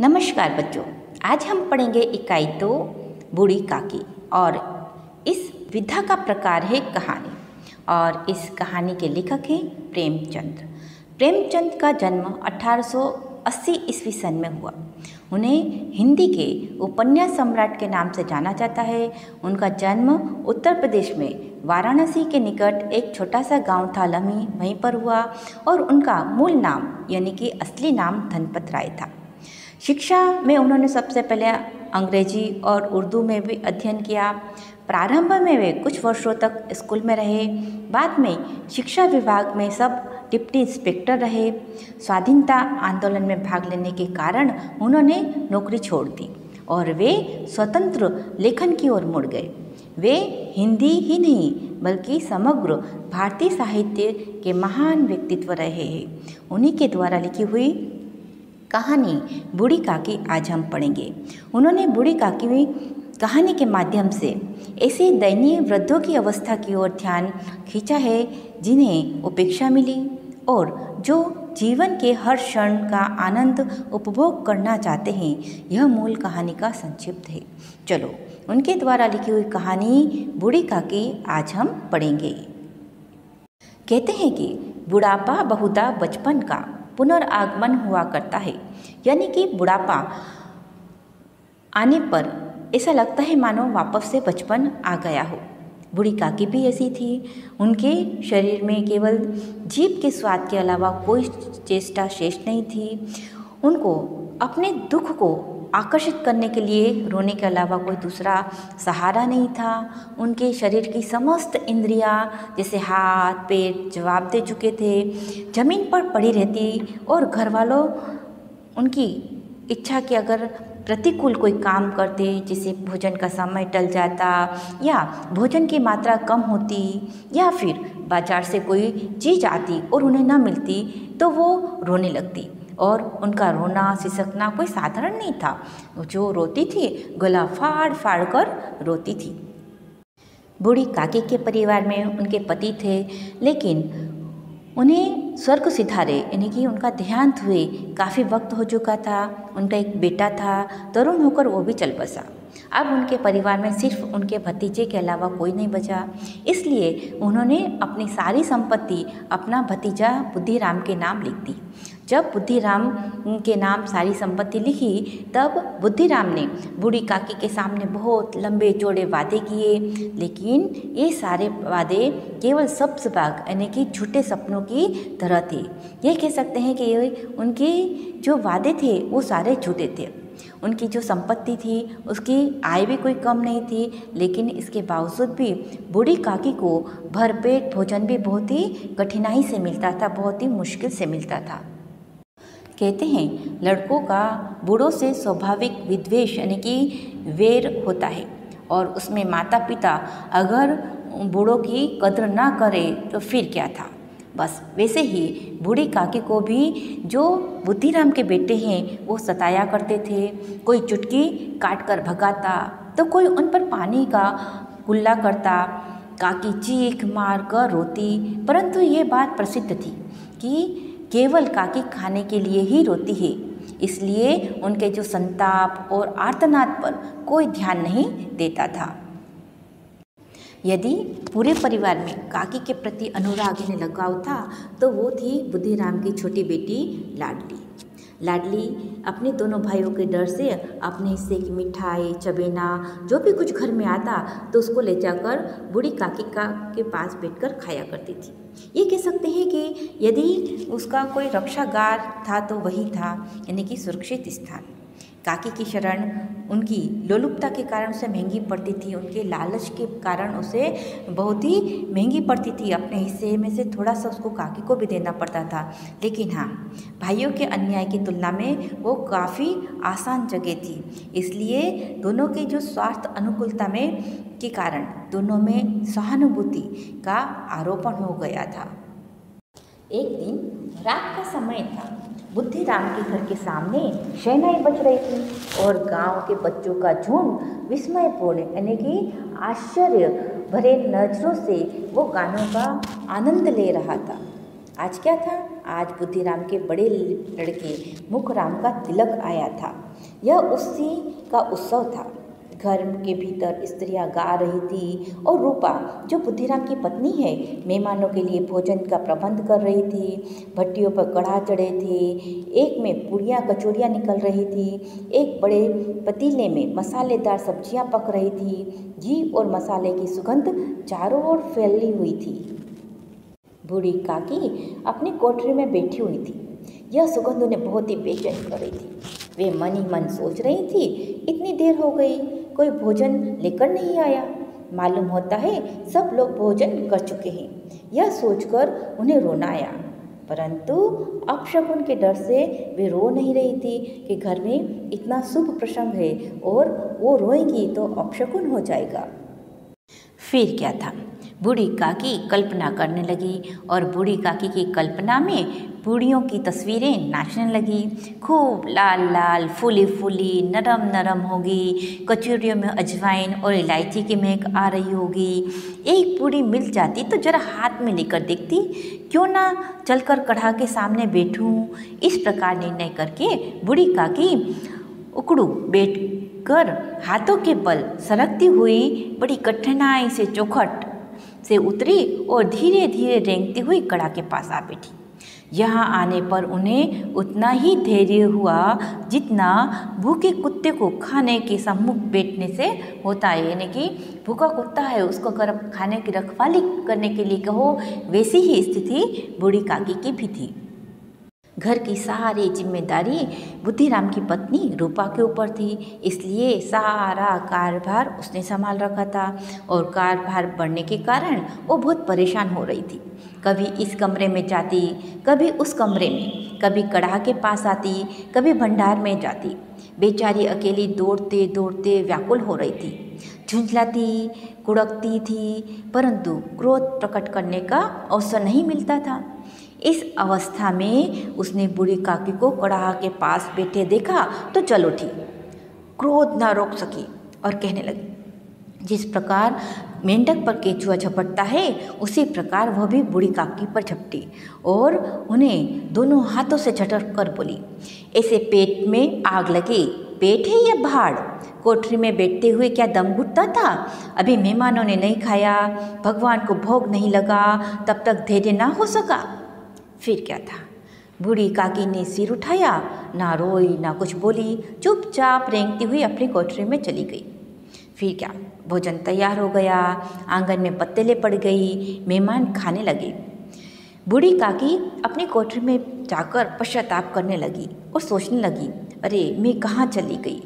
नमस्कार बच्चों, आज हम पढ़ेंगे इकाई 2 बूढ़ी काकी और इस विधा का प्रकार है कहानी। और इस कहानी के लेखक हैं प्रेमचंद। प्रेमचंद का जन्म 1880 ईस्वी सन में हुआ। उन्हें हिंदी के उपन्यास सम्राट के नाम से जाना जाता है। उनका जन्म उत्तर प्रदेश में वाराणसी के निकट एक छोटा सा गांव था लमी, वहीं पर हुआ और उनका मूल नाम यानी कि असली नाम धनपत राय था। शिक्षा में उन्होंने सबसे पहले अंग्रेजी और उर्दू में भी अध्ययन किया। प्रारंभ में वे कुछ वर्षों तक स्कूल में रहे। बाद में शिक्षा विभाग में सब डिप्टी इंस्पेक्टर रहे। स्वाधीनता आंदोलन में भाग लेने के कारण उन्होंने नौकरी छोड़ दी और वे स्वतंत्र लेखन की ओर मुड़ गए। वे हिंदी ही नहीं बल्कि समग्र भारतीय साहित्य के महान व्यक्तित्व रहे हैं। उन्हीं के द्वारा लिखी हुई कहानी बूढ़ी काकी आज हम पढ़ेंगे। उन्होंने बूढ़ी काकी में कहानी के माध्यम से ऐसे दयनीय वृद्धों की अवस्था की ओर ध्यान खींचा है जिन्हें उपेक्षा मिली और जो जीवन के हर क्षण का आनंद उपभोग करना चाहते हैं। यह मूल कहानी का संक्षिप्त है। चलो उनके द्वारा लिखी हुई कहानी बूढ़ी काकी आज हम पढ़ेंगे। कहते हैं कि बुढ़ापा बहुधा बचपन का पुनर्आगमन हुआ करता है, यानी कि बुढ़ापा आने पर ऐसा लगता है मानो वापस से बचपन आ गया हो। बूढ़ी काकी भी ऐसी थी। उनके शरीर में केवल जीभ के स्वाद के अलावा कोई चेष्टा शेष नहीं थी। उनको अपने दुख को आकर्षित करने के लिए रोने के अलावा कोई दूसरा सहारा नहीं था। उनके शरीर की समस्त इंद्रियां जैसे हाथ पैर जवाब दे चुके थे। जमीन पर पड़ी रहती और घर वालों उनकी इच्छा कि अगर प्रतिकूल कोई काम करते, जैसे भोजन का समय टल जाता या भोजन की मात्रा कम होती या फिर बाजार से कोई चीज़ आती और उन्हें न मिलती तो वो रोने लगती। और उनका रोना सिसकना कोई साधारण नहीं था। जो रोती थी गला फाड़ फाड़ कर रोती थी। बूढ़ी काकी के परिवार में उनके पति थे, लेकिन उन्हें स्वर्ग सिधारे यानी कि उनका देहांत हुए काफ़ी वक्त हो चुका था। उनका एक बेटा था, तरुण होकर वो भी चल बसा। अब उनके परिवार में सिर्फ उनके भतीजे के अलावा कोई नहीं बचा। इसलिए उन्होंने अपनी सारी संपत्ति अपना भतीजा बुद्धिराम के नाम लिख दी। जब बुद्धिराम के नाम सारी संपत्ति लिखी तब बुद्धिराम ने बूढ़ी काकी के सामने बहुत लंबे चौड़े वादे किए, लेकिन ये सारे वादे केवल सब्ज बाग यानी कि झूठे सपनों की तरह थे। ये कह सकते हैं कि ये उनके जो वादे थे वो सारे झूठे थे। उनकी जो संपत्ति थी उसकी आय भी कोई कम नहीं थी, लेकिन इसके बावजूद भी बूढ़ी काकी को भरपेट भोजन भी बहुत ही कठिनाई से मिलता था, बहुत ही मुश्किल से मिलता था। कहते हैं लड़कों का बूढ़ों से स्वाभाविक विद्वेष यानी कि वैर होता है और उसमें माता पिता अगर बूढ़ों की कद्र ना करे तो फिर क्या था। बस वैसे ही बूढ़ी काकी को भी जो बुद्धिराम के बेटे हैं वो सताया करते थे। कोई चुटकी काट कर भगाता तो कोई उन पर पानी का कुल्ला करता। काकी चीख मार कर रोती, परंतु ये बात प्रसिद्ध थी कि केवल काकी खाने के लिए ही रोती है, इसलिए उनके जो संताप और आर्तनाद पर कोई ध्यान नहीं देता था। यदि पूरे परिवार में काकी के प्रति अनुराग यानी लगाव था तो वो थी बुद्धिराम की छोटी बेटी लाडली। लाडली अपने दोनों भाइयों के डर से अपने हिस्से की मिठाई चबेना जो भी कुछ घर में आता तो उसको ले जाकर बूढ़ी काकी के पास बैठकर खाया करती थी। ये कह सकते हैं कि यदि उसका कोई रक्षागार था तो वही था, यानी कि सुरक्षित स्थान। काकी की शरण उनकी लोलुपता के कारण उसे महंगी पड़ती थी। उनके लालच के कारण उसे बहुत ही महंगी पड़ती थी। अपने हिस्से में से थोड़ा सा उसको काकी को भी देना पड़ता था, लेकिन हाँ, भाइयों के अन्याय की तुलना में वो काफ़ी आसान जगह थी। इसलिए दोनों के जो स्वार्थ अनुकूलता में के कारण दोनों में सहानुभूति का आरोपण हो गया था। एक दिन रात का समय था। बुद्धिराम के घर के सामने शहनाई बज रही थी और गांव के बच्चों का झुंड विस्मयपूर्ण यानी कि आश्चर्य भरे नजरों से वो गानों का आनंद ले रहा था। आज क्या था? आज बुद्धिराम के बड़े लड़के मुखराम का तिलक आया था। यह उसी का उत्सव था। घर के भीतर स्त्रियां गा रही थी और रूपा, जो बुद्धिराम की पत्नी है, मेहमानों के लिए भोजन का प्रबंध कर रही थी। भट्टियों पर कढ़ा चढ़े थे, एक में पूड़ियाँ कचौड़ियाँ निकल रही थी, एक बड़े पतीले में मसालेदार सब्जियां पक रही थी। घी और मसाले की सुगंध चारों ओर फैली हुई थी। बूढ़ी काकी अपनी कोठरी में बैठी हुई थी। यह सुगंध उन्हें बहुत ही बेचैन कर रही थी। वे मन ही मन सोच रही थी, इतनी देर हो गई, कोई भोजन लेकर नहीं आया। मालूम होता है सब लोग भोजन कर चुके हैं। यह सोचकर उन्हें रोना आया, परंतु अपशकुन के डर से वे रो नहीं रही थी कि घर में इतना शुभ प्रसंग है और वो रोएंगी तो अपशकुन हो जाएगा। फिर क्या था, बूढ़ी काकी कल्पना करने लगी और बूढ़ी काकी की कल्पना में बूढ़ियों की तस्वीरें नाचने लगी। खूब लाल लाल, फूली फूली, नरम नरम होगी। कचौरियों में अजवाइन और इलायची की महक आ रही होगी। एक बूढ़ी मिल जाती तो जरा हाथ में लेकर देखती, क्यों ना चलकर कढ़ा के सामने बैठूं। इस प्रकार निर्णय करके बूढ़ी काकी उकड़ू बैठ कर हाथों के बल सरकती हुई बड़ी कठिनाई से चौखट से उतरी और धीरे धीरे रेंगती हुई कड़ा के पास आ बैठी। यहाँ आने पर उन्हें उतना ही धैर्य हुआ जितना भूखे कुत्ते को खाने के सम्मुख बैठने से होता है। यानी कि भूखा कुत्ता है, उसको अगर खाने की रखवाली करने के लिए कहो, वैसी ही स्थिति बूढ़ी काकी की भी थी। घर की सारी जिम्मेदारी बुद्धिराम की पत्नी रूपा के ऊपर थी, इसलिए सारा कार्यभार उसने संभाल रखा था और कार्यभार बढ़ने के कारण वो बहुत परेशान हो रही थी। कभी इस कमरे में जाती, कभी उस कमरे में, कभी कढ़ा के पास आती, कभी भंडार में जाती। बेचारी अकेली दौड़ते दौड़ते व्याकुल हो रही थी, झुंझलाती, कुड़कती थी, परंतु क्रोध प्रकट करने का अवसर नहीं मिलता था। इस अवस्था में उसने बूढ़ी काकी को कड़ाह के पास बैठे देखा तो चल उठी, क्रोध ना रोक सकी और कहने लगी, जिस प्रकार मेंढक पर केंचुआ झपटता है उसी प्रकार वह भी बूढ़ी काकी पर झपटी और उन्हें दोनों हाथों से झटक कर बोली, ऐसे पेट में आग लगे, पेट है या भाड़? कोठरी में बैठते हुए क्या दम घुटता था? अभी मेहमानों ने नहीं खाया, भगवान को भोग नहीं लगा, तब तक धैर्य ना हो सका। फिर क्या था, बूढ़ी काकी ने सिर उठाया, ना रोई ना कुछ बोली, चुपचाप रेंगती हुई अपनी कोठरी में चली गई। फिर क्या, भोजन तैयार हो गया, आंगन में पत्तेले पड़ गई, मेहमान खाने लगे। बूढ़ी काकी अपनी कोठरी में जाकर पश्चाताप करने लगी और सोचने लगी, अरे मैं कहाँ चली गई।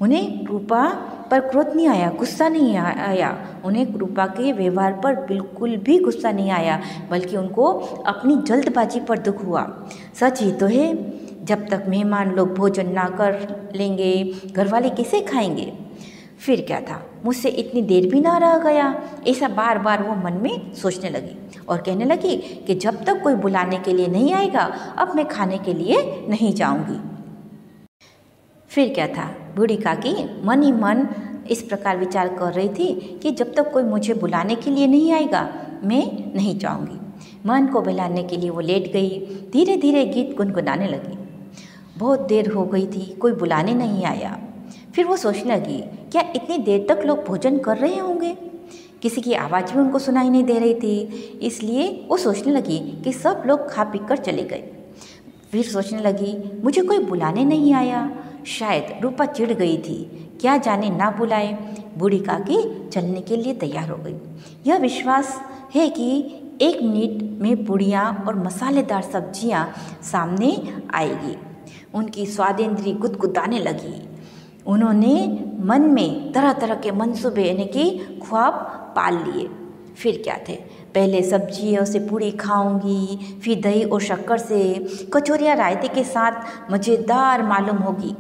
उन्हें रूपा पर क्रोध नहीं आया, गुस्सा नहीं आया, उन्हें रूपा के व्यवहार पर बिल्कुल भी गुस्सा नहीं आया, बल्कि उनको अपनी जल्दबाजी पर दुख हुआ। सच ही तो है, जब तक मेहमान लोग भोजन ना कर लेंगे घरवाले कैसे खाएंगे। फिर क्या था, मुझसे इतनी देर भी ना रह गया, ऐसा बार बार वो मन में सोचने लगी और कहने लगी कि जब तक कोई बुलाने के लिए नहीं आएगा अब मैं खाने के लिए नहीं जाऊंगी। फिर क्या था, बूढ़ी काकी मन ही मन इस प्रकार विचार कर रही थी कि जब तक कोई मुझे बुलाने के लिए नहीं आएगा मैं नहीं जाऊंगी। मन को बहलाने के लिए वो लेट गई, धीरे धीरे गीत गुनगुनाने लगी। बहुत देर हो गई थी, कोई बुलाने नहीं आया। फिर वो सोचने लगी, क्या इतनी देर तक लोग भोजन कर रहे होंगे? किसी की आवाज़ भी उनको सुनाई नहीं दे रही थी, इसलिए वो सोचने लगी कि सब लोग खा पी कर चले गए। फिर सोचने लगी, मुझे कोई बुलाने नहीं आया, शायद रूपा चिढ़ गई थी, क्या जाने ना बुलाए। बूढ़ी काकी चलने के लिए तैयार हो गई। यह विश्वास है कि 1 मिनट में पूड़ियाँ और मसालेदार सब्जियाँ सामने आएगी। उनकी स्वादेंद्री गुदगुदाने लगी। उन्होंने मन में तरह तरह के मंसूबे यानी कि ख्वाब पाल लिए। फिर क्या थे, पहले सब्जियों से पूड़ी खाऊंगी, फिर दही और शक्कर से, कचौरियाँ रायते के साथ मज़ेदार मालूम होगी।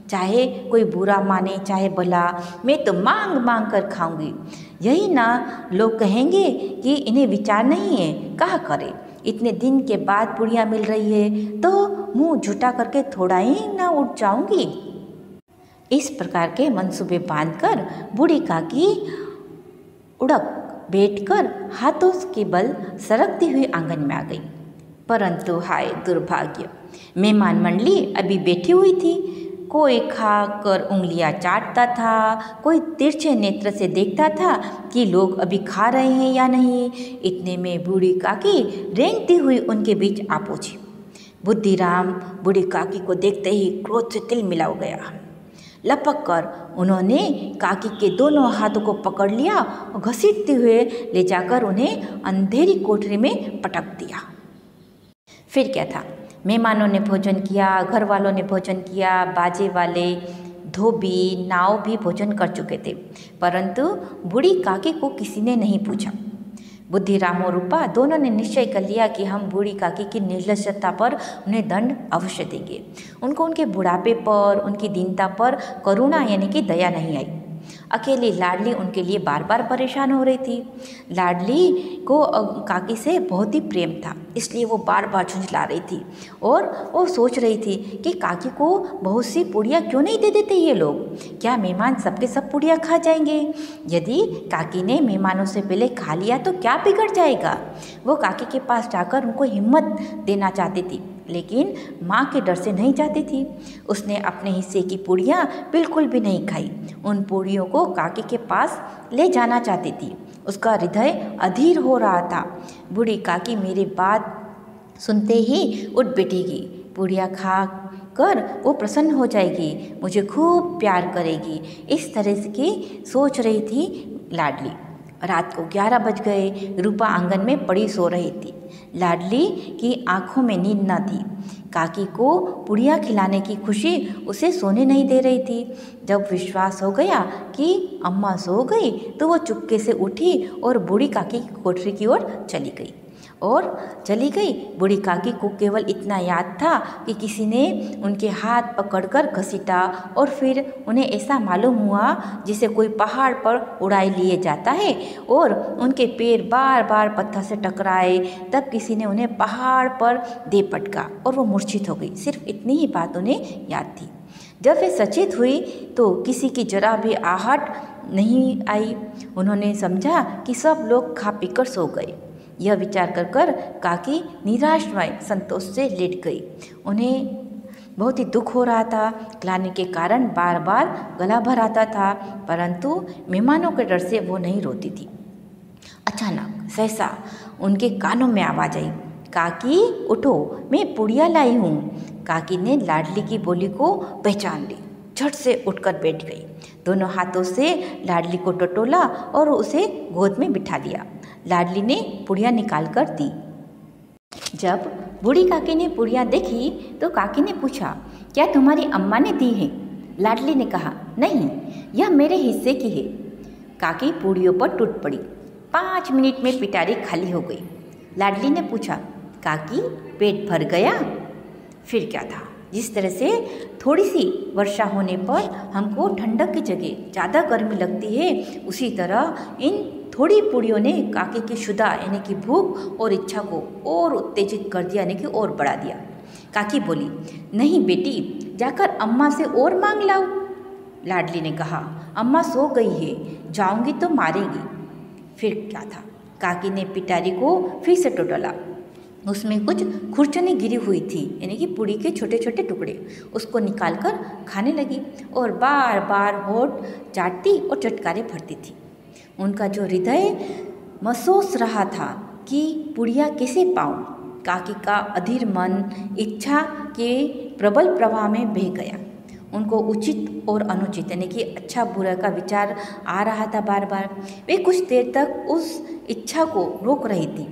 चाहे कोई बुरा माने चाहे भला, मैं तो मांग मांग कर खाऊंगी। यही ना लोग कहेंगे कि इन्हें विचार नहीं है, कहा करे। इतने दिन के बाद पूड़ियाँ मिल रही है तो मुंह झूठा करके थोड़ा ही ना उठ जाऊंगी। इस प्रकार के मंसूबे बांधकर बूढ़ी काकी उड़क बैठकर हाथों के बल सरकती हुई आंगन में आ गई। परंतु हाय दुर्भाग्य, मेहमान मंडली अभी बैठी हुई थी। कोई खाकर उंगलियां चाटता था, कोई तिरछे नेत्र से देखता था कि लोग अभी खा रहे हैं या नहीं। इतने में बूढ़ी काकी रेंगती हुई उनके बीच आ पहुंची। बुद्धिराम बूढ़ी काकी को देखते ही क्रोध से तिलमिला गया। लपक कर उन्होंने काकी के दोनों हाथों को पकड़ लिया और घसीटते हुए ले जाकर उन्हें अंधेरी कोठरी में पटक दिया। फिर क्या था, मेहमानों ने भोजन किया, घर वालों ने भोजन किया, बाजे वाले, धोबी, नाव भी भोजन कर चुके थे, परंतु बूढ़ी काकी को किसी ने नहीं पूछा। बुद्धिराम और रूपा दोनों ने निश्चय कर लिया कि हम बूढ़ी काकी की निर्लज्जता पर उन्हें दंड अवश्य देंगे। उनको उनके बुढ़ापे पर, उनकी दीनता पर करुणा यानी कि दया नहीं आई। अकेली लाडली उनके लिए बार बार परेशान हो रही थी। लाडली को काकी से बहुत ही प्रेम था, इसलिए वो बार बार झुंझला रही थी और वो सोच रही थी कि काकी को बहुत सी पूड़ियाँ क्यों नहीं दे देते ये लोग। क्या मेहमान सबके सब पूड़ियाँ खा जाएंगे? यदि काकी ने मेहमानों से पहले खा लिया तो क्या बिगड़ जाएगा? वो काकी के पास जाकर उनको हिम्मत देना चाहती थी, लेकिन माँ के डर से नहीं जाती थी। उसने अपने हिस्से की पूड़ियाँ बिल्कुल भी नहीं खाई। उन पूड़ियों को काकी के पास ले जाना चाहती थी। उसका हृदय अधीर हो रहा था। बूढ़ी काकी मेरी बात सुनते ही उठ बैठेगी, पूड़ियाँ खा कर वो प्रसन्न हो जाएगी, मुझे खूब प्यार करेगी, इस तरह की सोच रही थी लाडली। रात को 11 बज गए। रूपा आंगन में पड़ी सो रही थी। लाडली की आंखों में नींद न थी। काकी को पुड़िया खिलाने की खुशी उसे सोने नहीं दे रही थी। जब विश्वास हो गया कि अम्मा सो गई तो वो चुपके से उठी और बूढ़ी काकी की कोठरी की ओर चली गई। बूढ़ी काकी को केवल इतना याद था कि किसी ने उनके हाथ पकड़कर घसीटा और फिर उन्हें ऐसा मालूम हुआ जिसे कोई पहाड़ पर उड़ाए लिए जाता है और उनके पैर बार बार पत्थर से टकराए। तब किसी ने उन्हें पहाड़ पर दे पटका और वो मूर्छित हो गई। सिर्फ इतनी ही बात उन्हें याद थी। जब वे सचेत हुई तो किसी की जरा भी आहट नहीं आई। उन्होंने समझा कि सब लोग खा पीकर सो गए। यह विचार कर काकी निराशमय संतोष से लेट गई। उन्हें बहुत ही दुख हो रहा था। ग्लानि के कारण बार बार गला भर आता था, परंतु मेहमानों के डर से वो नहीं रोती थी। अचानक सहसा उनके कानों में आवाज आई, काकी उठो, मैं पुड़िया लाई हूँ। काकी ने लाडली की बोली को पहचान ली, झट से उठकर बैठ गई। दोनों हाथों से लाडली को टटोला और उसे गोद में बिठा लिया। लाडली ने पुड़िया निकाल कर दी। जब बूढ़ी काकी ने पुड़िया देखी तो काकी ने पूछा, क्या तुम्हारी अम्मा ने दी है? लाडली ने कहा, नहीं, यह मेरे हिस्से की है। काकी पूड़ियों पर टूट पड़ी। 5 मिनट में पिटारी खाली हो गई। लाडली ने पूछा, काकी पेट भर गया? फिर क्या था, जिस तरह से थोड़ी सी वर्षा होने पर हमको ठंडक की जगह ज़्यादा गर्मी लगती है, उसी तरह इन थोड़ी पूड़ियों ने काकी की शुदा यानी कि भूख और इच्छा को और उत्तेजित कर दिया, यानी कि और बढ़ा दिया। काकी बोली, नहीं बेटी, जाकर अम्मा से और मांग लाओ। लाडली ने कहा, अम्मा सो गई है, जाऊंगी तो मारेंगी। फिर क्या था, काकी ने पिटारी को फिर से टटोला। उसमें कुछ खुरचनी गिरी हुई थी, यानी कि पूड़ी के छोटे छोटे टुकड़े। उसको निकालकर खाने लगी और बार बार होठ चाटती और चटकारे भरती थी। उनका जो हृदय महसूस रहा था कि पुड़िया कैसे पाऊँ, काकी का अधीर मन इच्छा के प्रबल प्रवाह में बह गया। उनको उचित और अनुचित यानी कि अच्छा बुरा का विचार आ रहा था बार बार। वे कुछ देर तक उस इच्छा को रोक रही थी।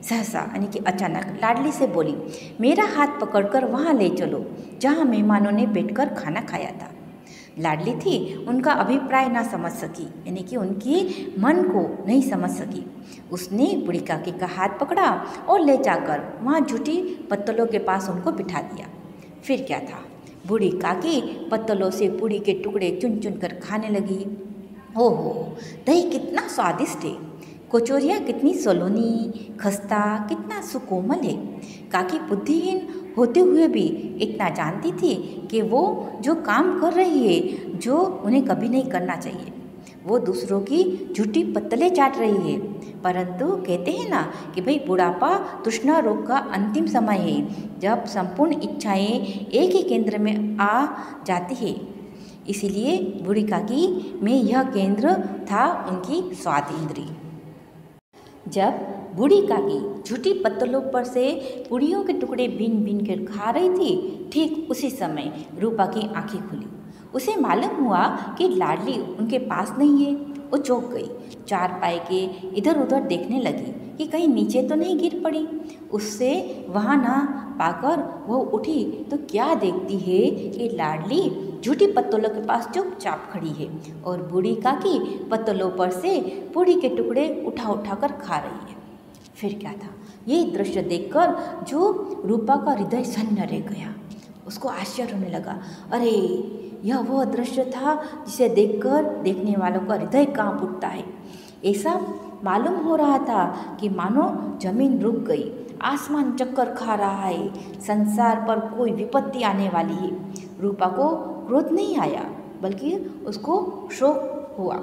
सहसा यानी कि अचानक लाडली से बोली, मेरा हाथ पकड़कर वहाँ ले चलो जहाँ मेहमानों ने बैठकर खाना खाया था। लाडली थी, उनका अभिप्राय ना समझ सकी, यानी कि उनके मन को नहीं समझ सकी। उसने बूढ़ी काकी का हाथ पकड़ा और ले जाकर वहाँ झूठी पत्तलों के पास उनको बिठा दिया। फिर क्या था, बूढ़ी काकी पत्तलों से पूड़ी के टुकड़े चुन चुन कर खाने लगी। ओहो, दही कितना स्वादिष्ट है, कचौरियाँ कितनी सलोनी, खस्ता कितना सुकोमल है। काकी बुद्धिहीन होते हुए भी इतना जानती थी कि वो जो काम कर रही है, जो उन्हें कभी नहीं करना चाहिए। वो दूसरों की झूठी पत्तलें चाट रही है, परंतु कहते हैं ना कि भाई बुढ़ापा तृष्णा रोग का अंतिम समय है, जब संपूर्ण इच्छाएं एक ही केंद्र में आ जाती है। इसीलिए बूढ़ी काकी में यह केंद्र था उनकी स्वाद इंद्री। जब बूढ़ी काकी झूठी पत्तलों पर से पूड़ियों के टुकड़े बीन बीन कर खा रही थी, ठीक उसी समय रूपा की आंखें खुली। उसे मालूम हुआ कि लाडली उनके पास नहीं है। वो चौंक गई, चारपाई के इधर उधर देखने लगी कि कहीं नीचे तो नहीं गिर पड़ी। उससे वहाँ ना पाकर वह उठी तो क्या देखती है कि लाडली झूठी पत्तलों के पास चुपचाप खड़ी है और बूढ़ी काकी पत्तलों पर से पूड़ी के टुकड़े उठा उठा कर खा रही है। फिर क्या था, ये दृश्य देखकर जो रूपा का हृदय सन्न रह गया। उसको आश्चर्य होने लगा, अरे यह वह दृश्य था जिसे देखकर देखने वालों का हृदय कांप उठता है। ऐसा मालूम हो रहा था कि मानो जमीन रुक गई, आसमान चक्कर खा रहा है, संसार पर कोई विपत्ति आने वाली है। रूपा को क्रोध नहीं आया, बल्कि उसको शोक हुआ।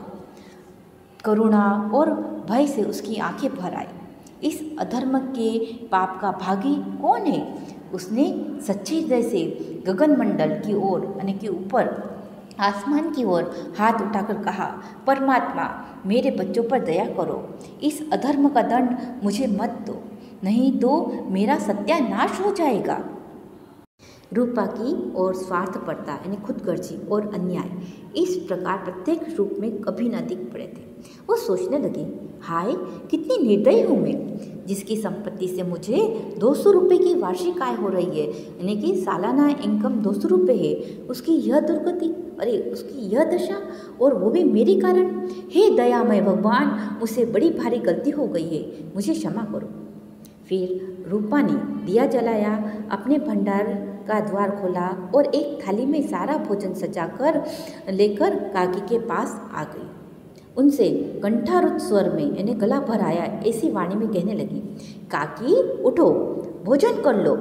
करुणा और भय से उसकी आंखें भर आई। इस अधर्म के पाप का भागी कौन है? उसने सच्चे हृदय से गगनमंडल की ओर यानी कि ऊपर आसमान की ओर हाथ उठाकर कहा, परमात्मा मेरे बच्चों पर दया करो, इस अधर्म का दंड मुझे मत दो, नहीं तो मेरा सत्यानाश हो जाएगा। रूपा की और स्वार्थपरता यानी खुदगर्जी और अन्याय इस प्रकार प्रत्येक रूप में कभी न दिख पड़े थे। वो सोचने लगी, हाय कितनी निर्दयी हूँ मैं, जिसकी संपत्ति से मुझे 200 रुपये की वार्षिक आय हो रही है, यानी कि सालाना इनकम 200 रुपये है, उसकी यह दुर्गति, अरे उसकी यह दशा, और वो भी मेरे कारण। हे दयामय भगवान, मुझसे बड़ी भारी गलती हो गई है, मुझे क्षमा करो। फिर रूपा ने दिया जलाया, अपने भंडार का द्वार खोला और एक थाली में सारा भोजन सजाकर लेकर काकी के पास आ गई। उनसे कंठारुत स्वर में यानी गला भर आया ऐसी वाणी में कहने लगी, काकी उठो, भोजन कर लो,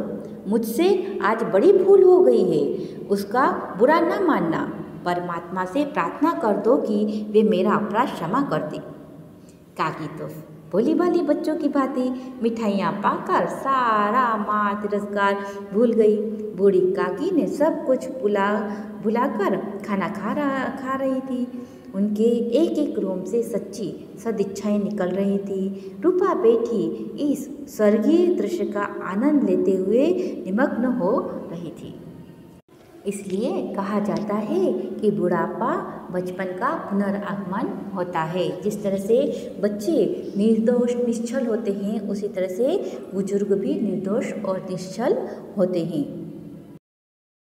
मुझसे आज बड़ी भूल हो गई है, उसका बुरा ना मानना। परमात्मा से प्रार्थना कर दो कि वे मेरा अपराध क्षमा कर दे। काकी तो भोली भाली बच्चों की भांति मिठाइयाँ पाकर सारा मान तिरस्कार भूल गई। बूढ़ी काकी ने सब कुछ भुलाकर खाना खा रही थी। उनके एक एक रोम से सच्ची सदिच्छाएं निकल रही थी। रूपा बैठी इस स्वर्गीय दृश्य का आनंद लेते हुए निमग्न हो रही थी। इसलिए कहा जाता है कि बुढ़ापा बचपन का पुनरागमन होता है। जिस तरह से बच्चे निर्दोष निश्चल होते हैं, उसी तरह से बुजुर्ग भी निर्दोष और निश्चल होते हैं।